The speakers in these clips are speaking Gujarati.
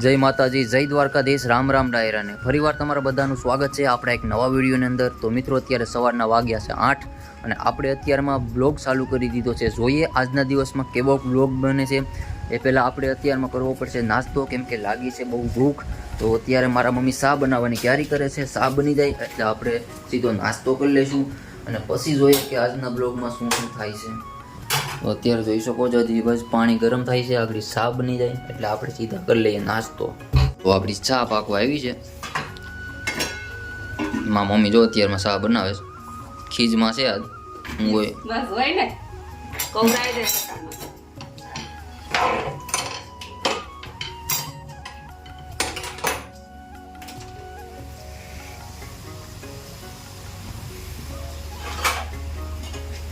જય માતાજી, જય દ્વારકાધીશ, રામ રામ ડાયરાને ફરીવાર તમારા બધાનું સ્વાગત છે આપણા એક નવા વિડીયોની અંદર. તો મિત્રો, અત્યારે સવારના વાગ્યા છે 8 અને આપણે અત્યારમાં બ્લોગ ચાલુ કરી દીધો છે. જોઈએ આજના દિવસમાં કેવો બ્લોગ બને છે. એ પહેલાં આપણે અત્યારમાં કરવો પડશે નાસ્તો, કેમ કે લાગી છે બહુ ભૂખ. તો અત્યારે મારા મમ્મી ચા બનાવવાની તૈયારી કરે છે. ચા બની જાય એટલે આપણે સીધો નાસ્તો કરી લઈશું અને પછી જોઈએ કે આજના બ્લોગમાં શું શું થાય છે. તો અત્યારે જોઈ શકો છો, હજી બસ પાણી ગરમ થાય છે, આગળ ચા બની જાય એટલે આપણે સીધા કરી લઈએ નાસ્તો. તો આપણી ચા પાકવા આવી છે. મારા મમ્મી જો અત્યારમાં ચા બનાવે છે, ખીજમાં છે આજ. હું હોય બસ હોય ને કવરાઈ દે સટામાં.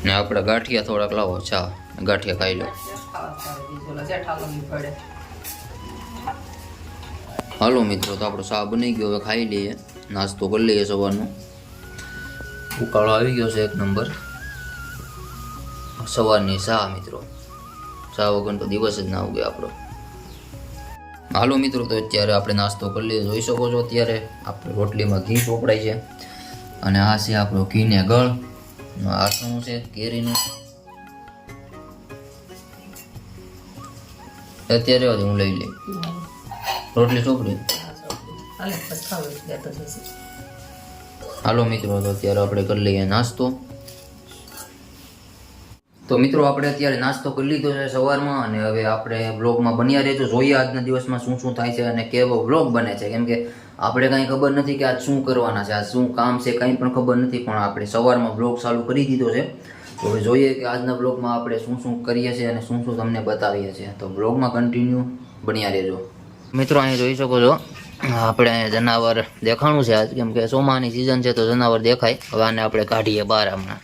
ને આપણે ગાંઠિયા થોડાક લાવો, ચા ગાંઠિયા ખાઈ લો. હાલો મિત્રો, તો આપણો ચા બની ગયો, હવે ખાઈ લઈએ, નાસ્તો કરી લઈએ સવારનો. ઉકાળો આવી ગયો છે એક નંબર સવારની ચા. મિત્રો, ચા વગર તો દિવસ જ ના ઉગે આપણો. હાલો મિત્રો, તો અત્યારે આપણે નાસ્તો કરી લઈએ. જોઈ શકો છો અત્યારે આપણે રોટલીમાં ઘી ચોપડાય છે અને આ છે આપણો ઘીને ગળ. આ શું છે? કેરીનું. અત્યારે હું લઈ લઈ રોટલી ચોપડી. હાલો મિત્રો, તો અત્યારે આપણે કરી લઈએ નાસ્તો. તો મિત્રો, આપણે અત્યારે નાસ્તો કરી લીધો છે સવારમાં અને હવે આપણે વ્લોગમાં બન્યા રહેજો. જોઈએ આજના દિવસમાં શું શું થાય છે અને કેવો વ્લોગ બને છે, કેમ કે આપણે કાંઈ ખબર નથી કે આજ શું કરવાના છે, આજ શું કામ છે, કંઈ પણ ખબર નથી. પણ આપણે સવારમાં વ્લોગ ચાલુ કરી દીધો છે. તો હવે જોઈએ કે આજના વ્લોગમાં આપણે શું શું કરીએ છીએ અને શું શું તમને બતાવીએ છીએ. તો વ્લોગમાં કન્ટિન્યુ બન્યા રહેજો. મિત્રો, અહીંયા જોઈ શકો છો આપણે જનાવર દેખાણું છે આજ, કેમ કે ચોમાની સિઝન છે તો જનાવર દેખાય. હવે આને આપણે કાઢીએ બહાર હમણાં.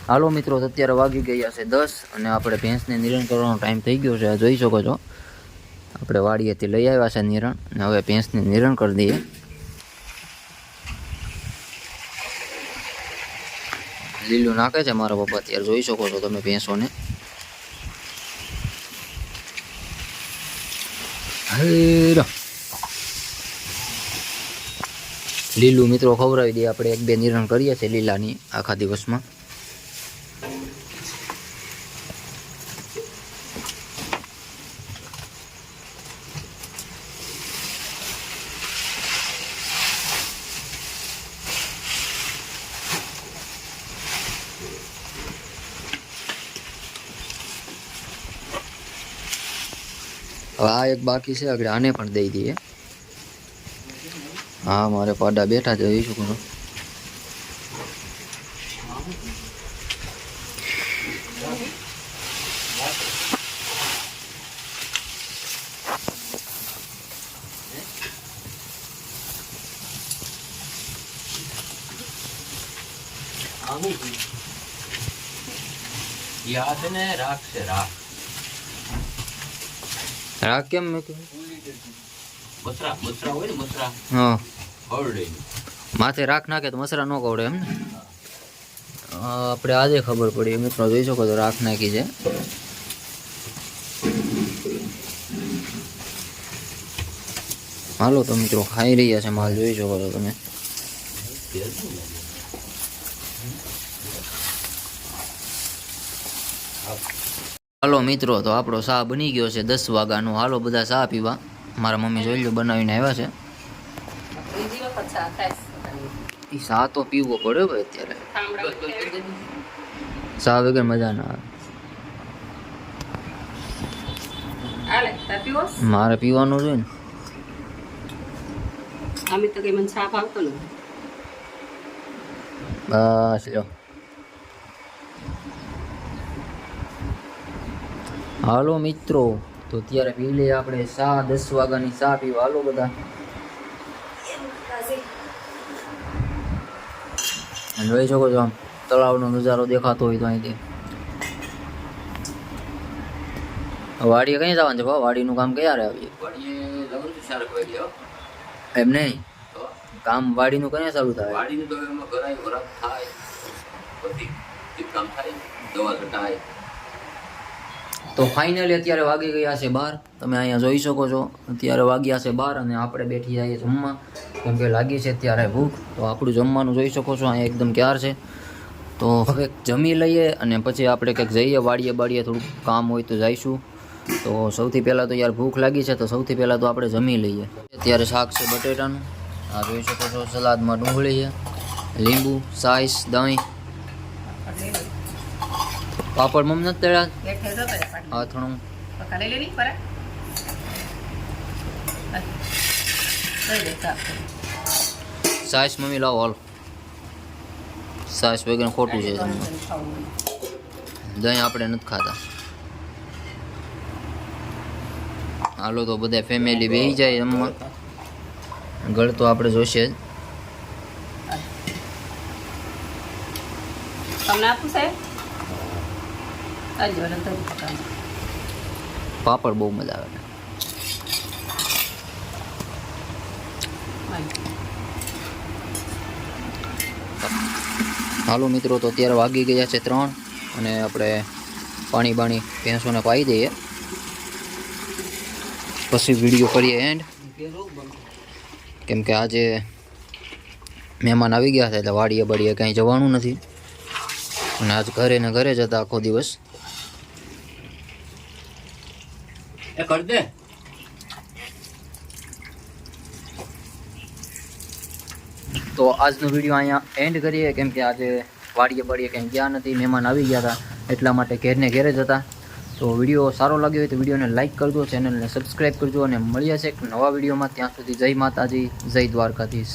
હાલો મિત્રો, અત્યારે વાગી ગયા છે 10 અને આપણે ભેંસને નિરણ કરવાનો ટાઈમ થઈ ગયો છે. જોઈ શકો છો આપણે વાડીએથી લઈ આવ્યા છે નિરણ અને હવે ભેંસને નિરણ કરી દઈએ. લીલું નાખે છે મારા પપ્પા અત્યારે, જોઈ શકો છો તમે ભેંસોને. લીલું મિત્રો ખવડાવી દઈએ આપણે. 1-2 નિરણ કરીએ છીએ લીલાની આખા દિવસમાં. હવે આ એક બાકી છે, આગળ આને પણ દઈ દઈએ. હા, મારે પાડા બેઠા છે, જોઈ શકો છો. રાખ કેમ હા, માથે રાખ નાખે તો મસરા ન કવડે એમ ને. આપણે આજે ખબર પડી મિત્રો, જોઈ શકો તો રાખ નાખી છે. હાલો તો મિત્રો, ખાઈ રહ્યા છે માલ, જોઈ શકો છો તમે. હાલો મિત્રો, તો આપણો ચા બની ગયો છે 10 વાગ્યાનો. હાલો બધા ચા પીવા. મારા મમ્મી જોઈ લો બનાવીને આવ્યા છે. એ ચા તો પીવો પડે ભાઈ, અત્યારે ચા વગર મજા ના આવે. મારે પીવાનું છે ને. બસ લો. હાલો મિત્રો, તો અત્યારે પી લઈએ આપણે ચા. 10 વાગ્યાની ચા પીવા હાલો બધા. જોઈ શકો છો આમ તળાવનો નજારો દેખાતો હોય તો અહીંથી. વાડીએ કઈ જવાનું છે ભાવ? વાડીનું કામ ક્યારે આવીએ? એમ નહીં, કામ વાડીનું કયા ચાલુ થાય? વાડીનું તો એમાં ઘરાય વરાપ થાય, બધી કામ થાય, દવા છટાય. તો ફાઇનલી અત્યારે વાગી ગયા છે 12. તમે અહીંયા જોઈ શકો છો અત્યારે વાગ્યા છે 12 અને આપણે બેઠી જઈએ જમવા કેમ કે લાગી છે અત્યારે ભૂખ. તો આપણું જમવાનું જોઈ શકો છો અહીંયા એકદમ ક્યાર છે. તો હવે જમી લઈએ અને પછી આપણે કંઈક જઈએ વાડીએ થોડુંક કામ હોય તો જઈશું. તો સૌથી પહેલાં તો યાર ભૂખ લાગી છે તો સૌથી પહેલાં તો આપણે જમી લઈએ. અત્યારે શાક છે બટેટાનું, આ જોઈ શકો છો. સલાદમાં ડુંગળી છે, લીંબુ, સાઈસ, દહીં, પાપડ મમ નથી તળ્યા, અથણું. સાઈસ મમ્મી લાવો હાલ. સાઈસ વગર ખોટું છે તમને. દહીં આપણે નથી ખાતા. હાલો તો બધા ફેમિલી બેસી જાય જમવા. ગળ તો આપણે જોશે જ. તમને આપું સાહેબ? પાપડ બહુ મજા આવે. હાલો મિત્રો, તો અત્યારે વાગી ગયા છે 3 અને આપણે પાણી ભેંસોને પાઈ દઈએ પછી વિડીયો કરીએ એન્ડ. કેમ કે આજે મહેમાન આવી ગયા છે એટલે વાડીએ કાંઈ જવાનું નથી અને આજ ઘરે ને ઘરે જ હતા આખો દિવસ. એ કર દે. તો આજનો વિડીયો અહીંયા એન્ડ કરીએ કેમ કે આજે વાડીએ કંઈ ગયા નથી, મહેમાન આવી ગયા હતા એટલા માટે ઘેરને ઘેરે જ હતા. તો વિડીયો સારો લાગ્યો હોય તો વિડીયોને લાઇક કરજો, ચેનલને સબસ્ક્રાઈબ કરજો અને મળીએ છે એક નવા વિડીયોમાં. ત્યાં સુધી જય માતાજી, જય દ્વારકાધીશ.